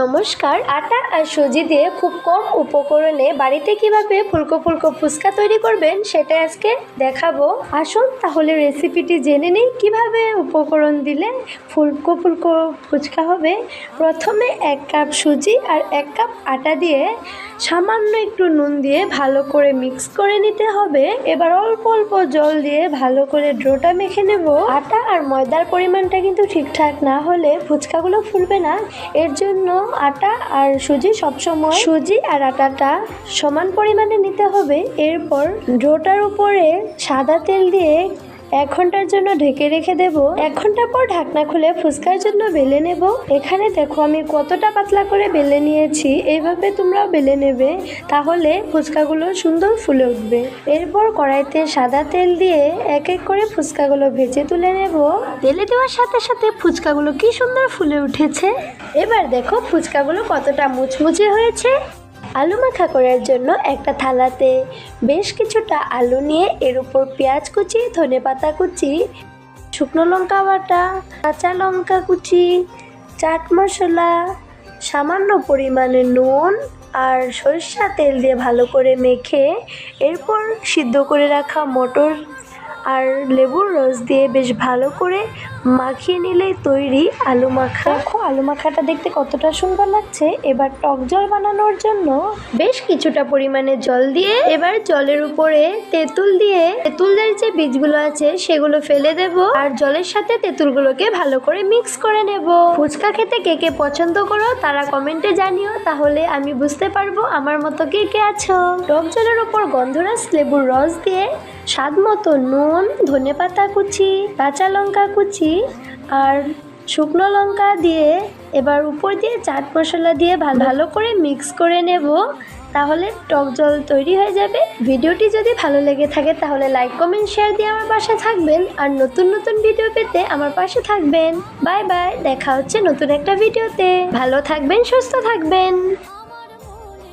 নমস্কার। আটা আর সুজি দিয়ে খুব কম উপকরণে বাড়িতে কিভাবে ফুলকো ফুলকো ফুচকা তৈরি করবেন সেটা আজকে দেখাবো। আসুন তাহলে রেসিপিটি জেনে নিই কিভাবে উপকরণ দিলে ফুলকো ফুলকো ফুচকা হবে। প্রথমে 1 কাপ সুজি আর 1 কাপ আটা দিয়ে সামান্য একটু নুন দিয়ে ভালো করে মিক্স করে নিতে হবে। এবার অল্প অল্প জল দিয়ে ভালো করে ডোটা মেখে নেব। আটা আর ময়দার পরিমাণটা কিন্তু ঠিকঠাক না হলে ফুচকাগুলো ফুলবে না। এর জন্য আটা আর সুজি সবসময় সুজি আর আটাটা সমান পরিমাণে নিতে হবে। এরপর ডোটার উপরে সাদা তেল দিয়ে 1 ঘন্টার জন্য ঢেকে রেখে দেব। 1 ঘন্টা পর ঢাকনা খুলে ফুচকার জন্য বেলে নেব। এখানে দেখো আমি কতটা পাতলা করে বেলে নিয়েছি, এইভাবে তোমরাও বেলে নেবে, তাহলে ফুচকাগুলো সুন্দর ফুলে উঠবে। এরপর কড়াইতে সাদা তেল দিয়ে এক এক করে ফুচকাগুলো ভেজে তুলে নেব। তেলে দেওয়ার সাথে সাথে ফুচকাগুলো কি সুন্দর ফুলে উঠেছে। এবার দেখো ফুচকাগুলো কতটা মুচমুচে হয়েছে। আলু মাখা করার জন্য একটা থালাতে বেশ কিছুটা আলু নিয়ে এর উপর পেঁয়াজ কুচি, ধনেপাতা কুচি, শুকনো লঙ্কা বাটা, কাঁচা লঙ্কা কুচি, চাট মশলা, সামান্য পরিমাণে নুন আর সরিষার তেল দিয়ে ভালো করে মেখে এরপর সিদ্ধ করে রাখা মটর আর লেবুর রস দিয়ে বেশ ভালো করে মাখিয়ে নিলেই তৈরি আলু মাখা। দেখো আলু মাখাটা দেখতে কতটা সুন্দর লাগছে। এবার টক জল বানানোর জন্য বেশ কিছুটা পরিমাণে জল দিয়ে এবার জলের উপরে তেঁতুলের যে বীজগুলো আছে সেগুলো ফেলে দেব আর জলের সাথে তেঁতুলগুলোকে ভালো করে মিক্স করে নেব। ফুচকা খেতে কে কে পছন্দ করো তারা কমেন্টে জানিও, তাহলে আমি বুঝতে পারবো আমার মতো কে কে আছো। টক জলের উপর গন্ধরাজ লেবুর রস দিয়ে স্বাদ মতো নুন, ধনেপাতা কুচি, কাঁচা লঙ্কা কুচি আর শুকনো লঙ্কা দিয়ে এবার উপর দিয়ে চাট মশলা দিয়ে ভালো করে মিক্স করে নেব, তাহলে টক জল তৈরি হয়ে যাবে। ভিডিওটি যদি ভালো লেগে থাকে তাহলে লাইক, কমেন্ট, শেয়ার দিয়ে আমার পাশে থাকবেন আর নতুন নতুন ভিডিও পেতে আমার পাশে থাকবেন। বাই বাই, দেখা হচ্ছে নতুন একটা ভিডিওতে। ভালো থাকবেন, সুস্থ থাকবেন।